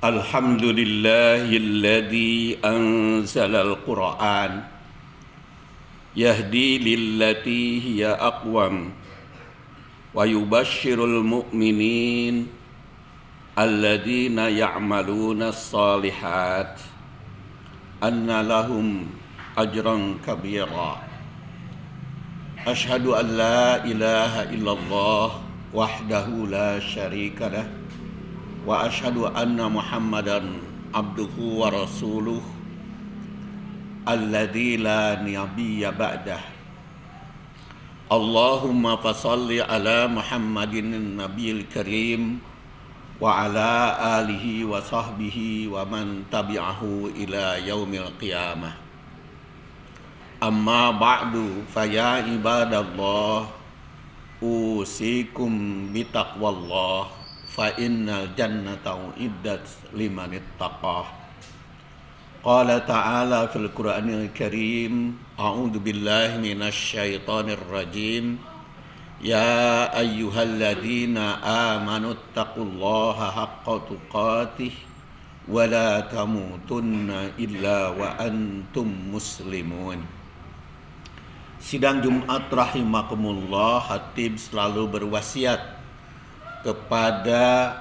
Alhamdulillahilladzi anzalal Qur'an yahdi lillati hiya aqwam wa yubashshirul mu'minin alladzina ya'maluna as-salihat anna lahum ajran kabira. Asyhadu an la ilaha illallah wahdahu la syarika lah wa asyhadu anna Muhammadan abduhu wa rasuluh alladzi la nabiyya ba'dah. Allahumma fashalli ala Muhammadin nabiyil karim wa ala alihi wa sahbihi wa man tabi'ahu ila yaumil qiyamah. Amma ba'du fa ya ibadallah usikum bitaqwallah fa innal jannata uiddat liman ittaqah. Qala ta'ala fil Qur'anil Karim, a'udzu billahi minasy syaithanir rajim. Ya ayyuhalladzina amanu taqullaha haqqa tuqatih wa la tamutunna illa wa antum muslimun. Sidang Jumat rahimakumullah, Hatib selalu berwasiat kepada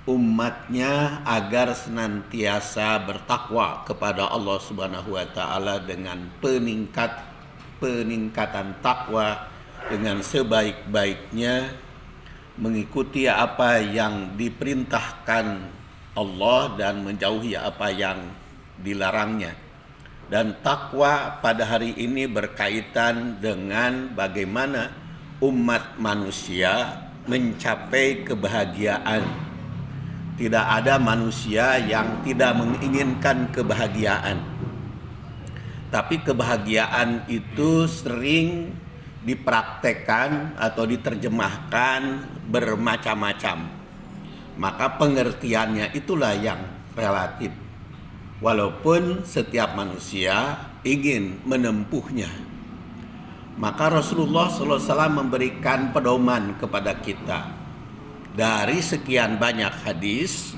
umatnya agar senantiasa bertakwa kepada Allah Subhanahu wa taala dengan peningkatan takwa dengan sebaik-baiknya, mengikuti apa yang diperintahkan Allah dan menjauhi apa yang dilarangnya. Dan takwa pada hari ini berkaitan dengan bagaimana umat manusia mencapai kebahagiaan. Tidak ada manusia yang tidak menginginkan kebahagiaan. Tapi kebahagiaan itu sering dipraktekkan atau diterjemahkan bermacam-macam. Maka pengertiannya itulah yang relatif. Walaupun setiap manusia ingin menempuhnya. Maka Rasulullah SAW memberikan pedoman kepada kita. Dari sekian banyak hadis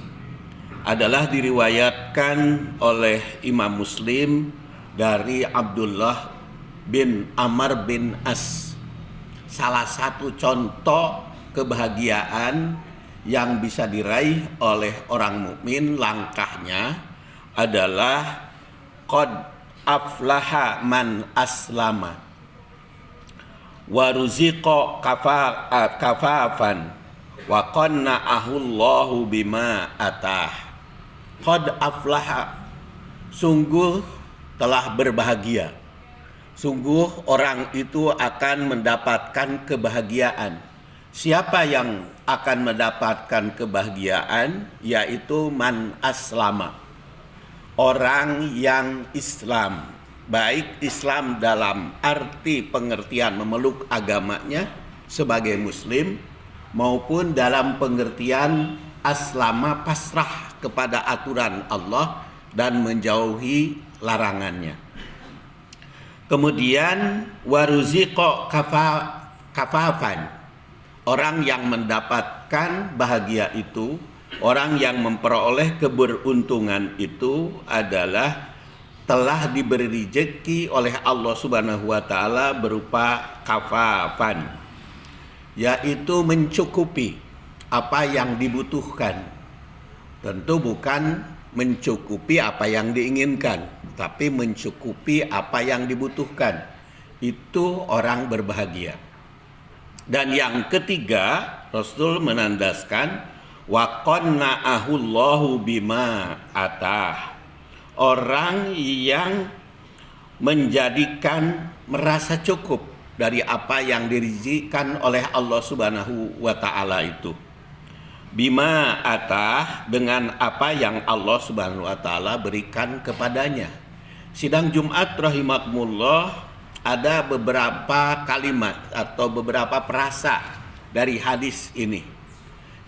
adalah diriwayatkan oleh Imam Muslim dari Abdullah bin Amr bin As. Salah satu contoh kebahagiaan yang bisa diraih oleh orang mukmin, langkahnya adalah qad aflaha man aslama wa ruziqa kafafan wa qanna'ahu Allahu bima atah. Qad aflaha, sungguh telah berbahagia. Sungguh orang itu akan mendapatkan kebahagiaan. Siapa yang akan mendapatkan kebahagiaan? Yaitu man aslama, orang yang Islam. Baik Islam dalam arti pengertian memeluk agamanya sebagai muslim, maupun dalam pengertian aslama, pasrah kepada aturan Allah dan menjauhi larangannya. Kemudian waruziqa kafafan, orang yang mendapatkan bahagia itu, orang yang memperoleh keberuntungan itu adalah telah diberi rezeki oleh Allah Subhanahu wa taala berupa kafafan, yaitu mencukupi apa yang dibutuhkan. Tentu bukan mencukupi apa yang diinginkan, tapi mencukupi apa yang dibutuhkan. Itu orang berbahagia. Dan yang ketiga, Rasul menandaskan wa qanna'ahu Allahu bima atah, orang yang menjadikan merasa cukup dari apa yang dirizikan oleh Allah Subhanahu wa taala itu. Bima atah, dengan apa yang Allah Subhanahu wa taala berikan kepadanya. Sidang Jumat rahimakumullah, ada beberapa kalimat atau beberapa frasa dari hadis ini.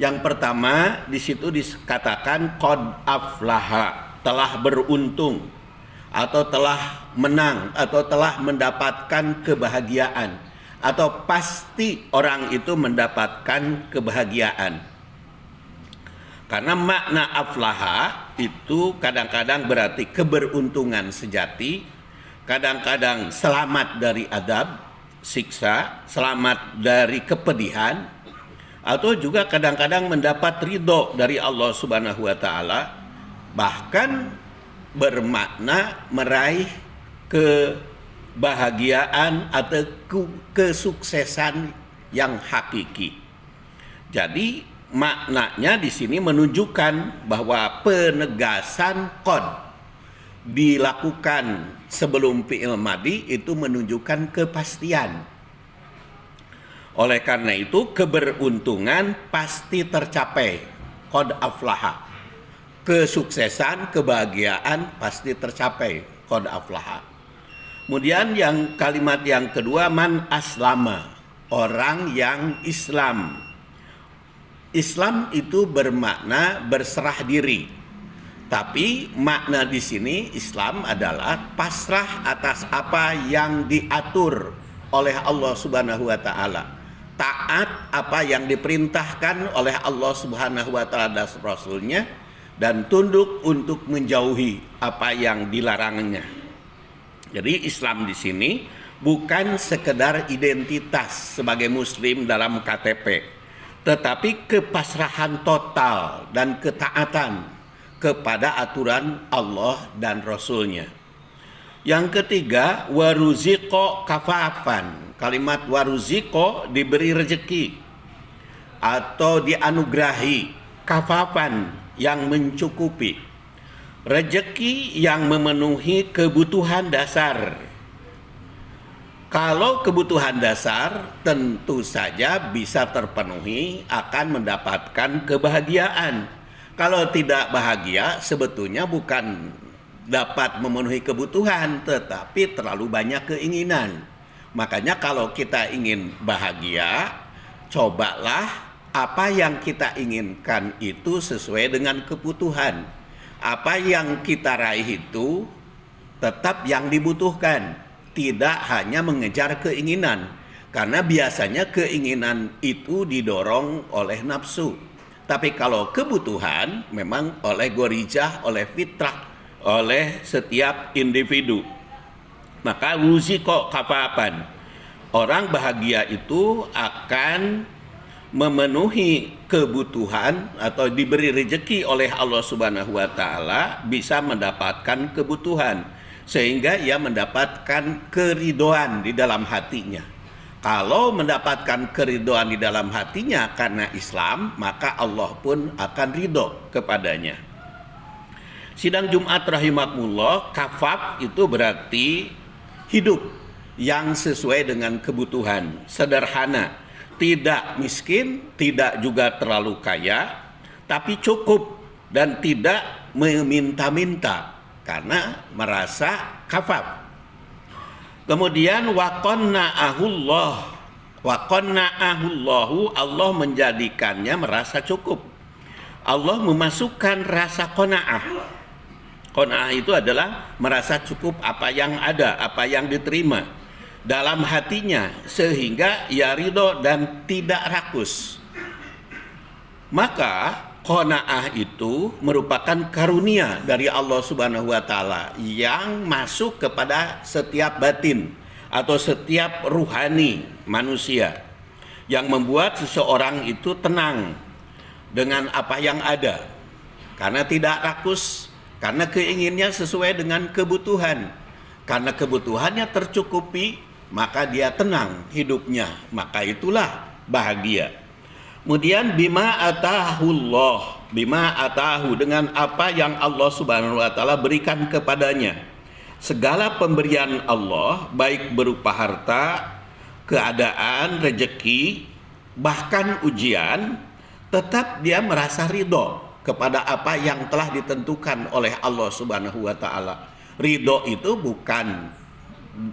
Yang pertama, di situ dikatakan qad aflaha, telah beruntung atau telah menang atau telah mendapatkan kebahagiaan, atau pasti orang itu mendapatkan kebahagiaan. Karena makna aflaha itu kadang-kadang berarti keberuntungan sejati, kadang-kadang selamat dari adab, siksa, selamat dari kepedihan, atau juga kadang-kadang mendapat ridho dari Allah Subhanahu wa taala, bahkan bermakna meraih kebahagiaan atau kesuksesan yang hakiki. Jadi maknanya di sini menunjukkan bahwa penegasan qad dilakukan sebelum fi'il madhi itu menunjukkan kepastian. Oleh karena itu keberuntungan pasti tercapai, qad aflaha. Kesuksesan, kebahagiaan pasti tercapai, qad aflaha. Kemudian yang kalimat yang kedua, man aslama, orang yang Islam. Islam itu bermakna berserah diri. Tapi makna di sini Islam adalah pasrah atas apa yang diatur oleh Allah Subhanahu wa taala. Taat apa yang diperintahkan oleh Allah Subhanahu wa taala dan Rasulnya, dan tunduk untuk menjauhi apa yang dilarangnya. Jadi Islam di sini bukan sekedar identitas sebagai muslim dalam KTP, tetapi kepasrahan total dan ketaatan kepada aturan Allah dan Rasulnya. Yang ketiga, waruziqo kafafan. Kalimat waruziqo diberi rezeki atau dianugerahi, kafafan yang mencukupi, rezeki yang memenuhi kebutuhan dasar. Kalau kebutuhan dasar tentu saja bisa terpenuhi, akan mendapatkan kebahagiaan. Kalau tidak bahagia sebetulnya bukan dapat memenuhi kebutuhan, tetapi terlalu banyak keinginan. Makanya kalau kita ingin bahagia, cobalah apa yang kita inginkan itu sesuai dengan kebutuhan. Apa yang kita raih itu tetap yang dibutuhkan, tidak hanya mengejar keinginan, karena biasanya keinginan itu didorong oleh nafsu. Tapi kalau kebutuhan memang oleh gorijah, oleh fitrah, oleh setiap individu. Maka wuziqo kafapan, orang bahagia itu akan memenuhi kebutuhan atau diberi rezeki oleh Allah Subhanahu wa taala, bisa mendapatkan kebutuhan sehingga ia mendapatkan keridoan di dalam hatinya. Kalau mendapatkan keridoan di dalam hatinya karena Islam, maka Allah pun akan ridho kepadanya. Sidang Jumat rahimakumullah, kafaf itu berarti hidup yang sesuai dengan kebutuhan, sederhana, tidak miskin, tidak juga terlalu kaya, tapi cukup dan tidak meminta-minta karena merasa kafaf. Kemudian waqanna'ahullahu, Allah menjadikannya merasa cukup. Allah memasukkan rasa qanaah. Qanaah itu adalah merasa cukup apa yang ada, apa yang diterima dalam hatinya, sehingga ia ridho dan tidak rakus. Maka qanaah itu merupakan karunia dari Allah Subhanahu wa taala yang masuk kepada setiap batin atau setiap ruhani manusia, yang membuat seseorang itu tenang dengan apa yang ada karena tidak rakus, karena keinginannya sesuai dengan kebutuhan. Karena kebutuhannya tercukupi, maka dia tenang hidupnya, maka itulah bahagia. Kemudian bima atahu, dengan apa yang Allah Subhanahu wa taala berikan kepadanya. Segala pemberian Allah, baik berupa harta, keadaan, rezeki, bahkan ujian, tetap dia merasa ridho kepada apa yang telah ditentukan oleh Allah Subhanahu wa taala. Ridho itu bukan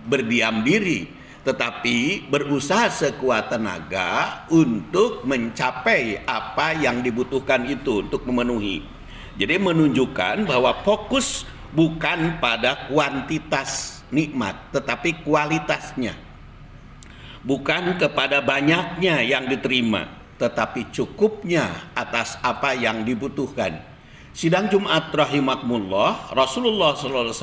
berdiam diri, tetapi berusaha sekuat tenaga untuk mencapai apa yang dibutuhkan itu, untuk memenuhi. Jadi menunjukkan bahwa fokus bukan pada kuantitas nikmat, tetapi kualitasnya. Bukan kepada banyaknya yang diterima, tetapi cukupnya atas apa yang dibutuhkan. Sidang Jumat rahimakumullah, Rasulullah SAW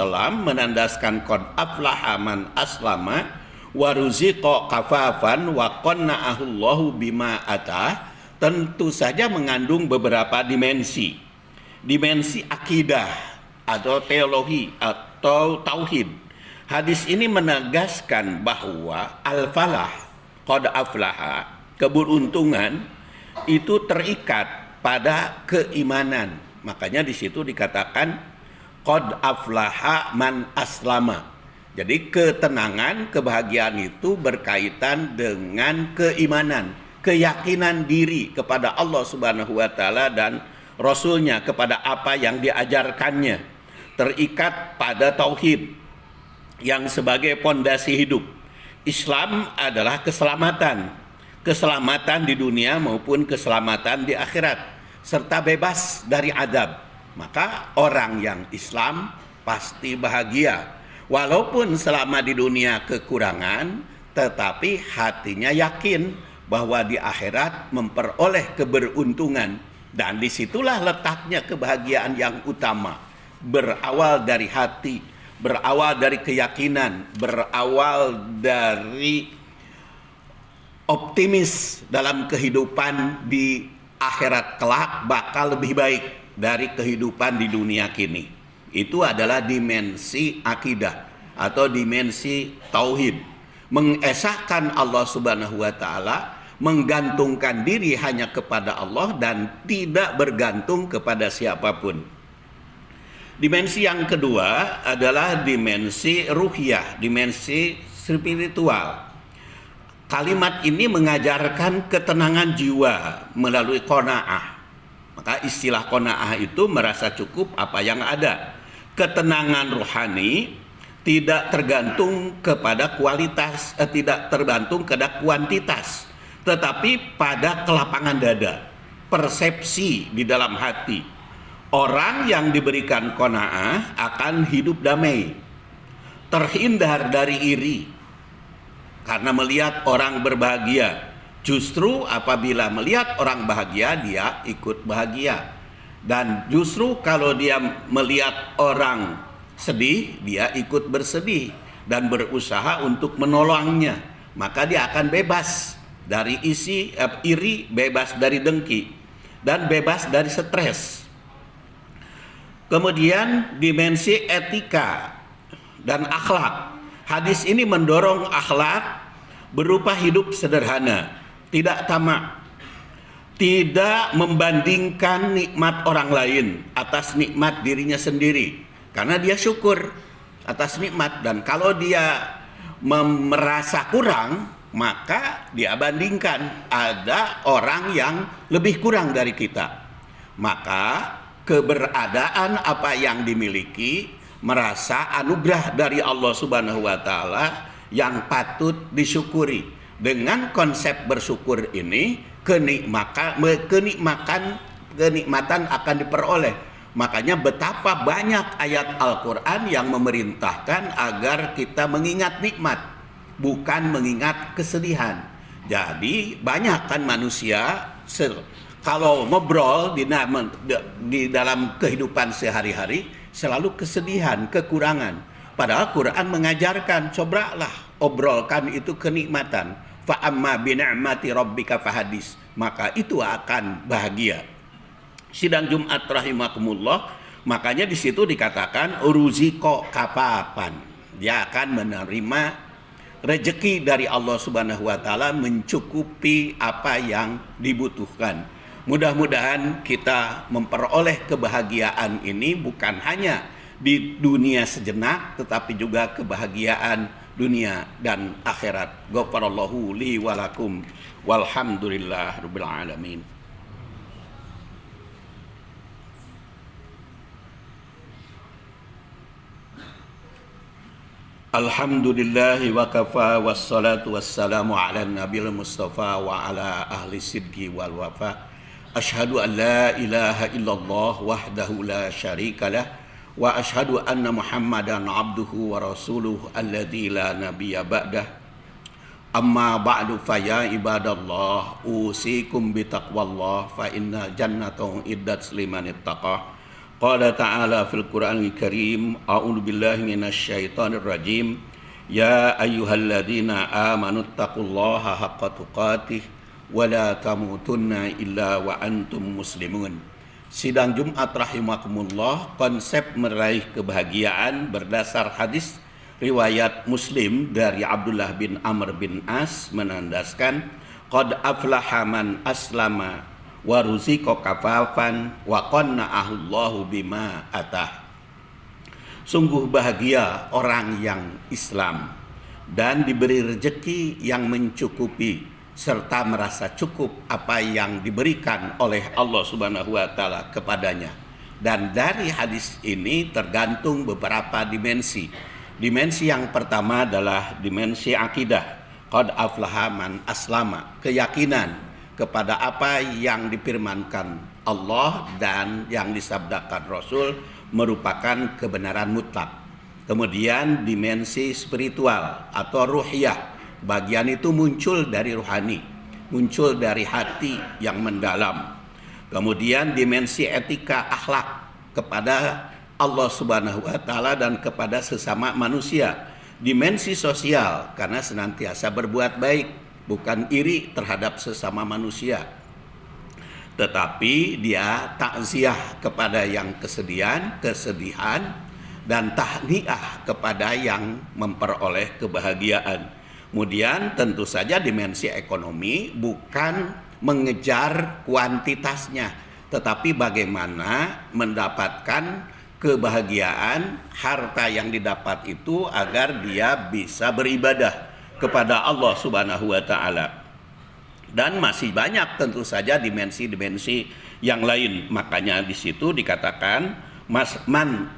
menandaskan qad aflaha man aslama wa ruziqa kafafan wa qanna'ahullahu bima atah, tentu saja mengandung beberapa dimensi. Dimensi akidah atau teologi atau tauhid. Hadis ini menegaskan bahwa al-falah, qad aflaha, keberuntungan itu terikat pada keimanan. Makanya di situ dikatakan qad aflaha man aslama. Jadi ketenangan, kebahagiaan itu berkaitan dengan keimanan, keyakinan diri kepada Allah Subhanahu wa taala dan Rasulnya, kepada apa yang diajarkannya. Terikat pada tauhid yang sebagai pondasi hidup. Islam adalah keselamatan. Keselamatan di dunia maupun keselamatan di akhirat, serta bebas dari adab. Maka orang yang Islam pasti bahagia. Walaupun selama di dunia kekurangan, tetapi hatinya yakin bahwa di akhirat memperoleh keberuntungan. Dan disitulah letaknya kebahagiaan yang utama. Berawal dari hati, berawal dari keyakinan, berawal dari optimis dalam kehidupan di akhirat kelak bakal lebih baik dari kehidupan di dunia kini. Itu adalah dimensi akidah atau dimensi tauhid. Mengesahkan Allah Subhanahu wa taala, menggantungkan diri hanya kepada Allah dan tidak bergantung kepada siapapun. Dimensi yang kedua adalah dimensi ruhiyah, dimensi spiritual. Kalimat ini mengajarkan ketenangan jiwa melalui qanaah. Maka istilah qanaah itu merasa cukup apa yang ada. Ketenangan rohani tidak tergantung kepada kualitas, tidak tergantung pada kuantitas, tetapi pada kelapangan dada, persepsi di dalam hati. Orang yang diberikan qanaah akan hidup damai, terhindar dari iri, karena melihat orang berbahagia. Justru apabila melihat orang bahagia, dia ikut bahagia. Dan justru kalau dia melihat orang sedih, dia ikut bersedih dan berusaha untuk menolongnya. Maka dia akan bebas dari iri, bebas dari dengki, dan bebas dari stres. Kemudian dimensi etika dan akhlak. Hadis ini mendorong akhlak berupa hidup sederhana, tidak tamak, tidak membandingkan nikmat orang lain atas nikmat dirinya sendiri, karena dia syukur atas nikmat. Dan kalau dia merasa kurang, maka dia bandingkan ada orang yang lebih kurang dari kita. Maka keberadaan apa yang dimiliki merasa anugerah dari Allah Subhanahu wa taala yang patut disyukuri. Dengan konsep bersyukur ini, kenikmatan akan diperoleh. Makanya betapa banyak ayat Al-Qur'an yang memerintahkan agar kita mengingat nikmat, bukan mengingat kesedihan. Jadi banyak kan manusia kalau ngobrol di dalam kehidupan sehari-hari selalu kesedihan, kekurangan. Padahal Quran mengajarkan, cobalah obrolkan itu kenikmatan. Fa amma bi ni'mati rabbika fahadis. Maka itu akan bahagia. Sidang Jumat rahimakumullah, makanya di situ dikatakan ruziqo kafapan. Dia akan menerima rezeki dari Allah Subhanahu wa taala, mencukupi apa yang dibutuhkan. Mudah-mudahan kita memperoleh kebahagiaan ini bukan hanya di dunia sejenak, tetapi juga kebahagiaan dunia dan akhirat. Ghafarallahu li wa lakum walhamdulillah rabbil alamin. Alhamdulillahi wa kafa wassalatu wassalamu ala nabil mustafa wa ala ahli sidqi wal wafa. Asyhadu an la ilaha illallah wahdahu la syarikalah wa asyhadu anna Muhammadan abduhu wa rasuluh alladzi la nabiyya ba'dah. Amma ba'du fa ya ibadallah usikum bitaqwallah fa inna jannatahu iddat liman ittaqah. Qala ta'ala fil Qur'anil Karim, a'udzu billahi minasy syaithanir rajim. Ya ayyuhalladzina amanu taqullaha haqqa tuqatih wa la tamutunna illa wa antum muslimun. Sidang Jumat rahimakumullah, konsep meraih kebahagiaan berdasar hadis riwayat Muslim dari Abdullah bin Amr bin As menandaskan qad aflaha man aslama wa ruziqa kafafan wa qanna'ahu Allahu bima atah. Sungguh bahagia orang yang Islam dan diberi rezeki yang mencukupi serta merasa cukup apa yang diberikan oleh Allah Subhanahu wa taala kepadanya. Dan dari hadis ini tergantung beberapa dimensi. Dimensi yang pertama adalah dimensi akidah. Qad aflaha man aslama, keyakinan kepada apa yang difirmankan Allah dan yang disabdakan Rasul merupakan kebenaran mutlak. Kemudian dimensi spiritual atau ruhiyah, bagian itu muncul dari rohani, muncul dari hati yang mendalam. Kemudian dimensi etika akhlak kepada Allah Subhanahu wa taala dan kepada sesama manusia. Dimensi sosial karena senantiasa berbuat baik, bukan iri terhadap sesama manusia. Tetapi dia takziah kepada yang kesedihan dan tahniah kepada yang memperoleh kebahagiaan. Kemudian tentu saja dimensi ekonomi bukan mengejar kuantitasnya, tetapi bagaimana mendapatkan kebahagiaan harta yang didapat itu agar dia bisa beribadah kepada Allah Subhanahu wa taala. Dan masih banyak tentu saja dimensi-dimensi yang lain. Makanya di situ dikatakan man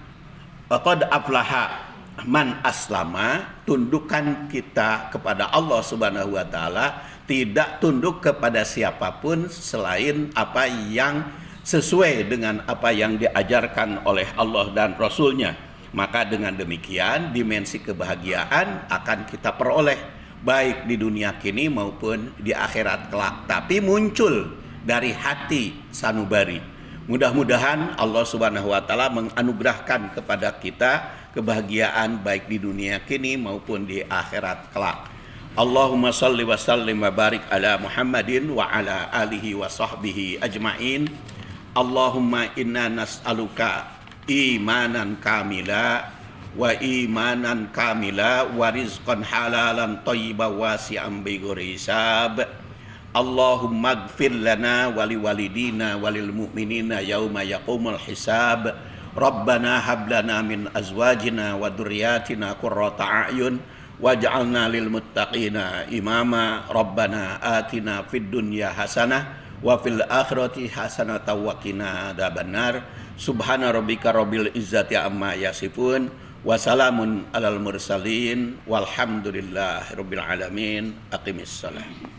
qad aflaha man aslama, tundukkan kita kepada Allah Subhanahu wa taala, tidak tunduk kepada siapapun selain apa yang sesuai dengan apa yang diajarkan oleh Allah dan Rasul-Nya. Maka dengan demikian dimensi kebahagiaan akan kita peroleh baik di dunia kini maupun di akhirat kelak, tapi muncul dari hati sanubari. Mudah-mudahan Allah Subhanahu wa taala menganugerahkan kepada kita kebahagiaan baik di dunia kini maupun di akhirat kelak. Allahumma salli wa sallim wa barik ala Muhammadin wa ala alihi wa sahbihi ajma'in. Allahumma inna nas'aluka imanan kamila wa imanan kamila wa rizqan halalan thayyiban wasi'an bighairi hisab. Allahumma ighfir lana wa liwalidina wa lil mu'minina yauma yaqumul hisab. Rabbana hab lana min azwajina wa dhurriyyatina qurrata a'yun waj'alna lil muttaqina imama. Rabbana atina fid dunya hasanah wa fil akhirati hasanatan wa qina adzabannar. Subhana rabbika rabbil izzati amma yasifun wa salamun alal mursalin walhamdulillahi rabbil alamin. Aqimissalam.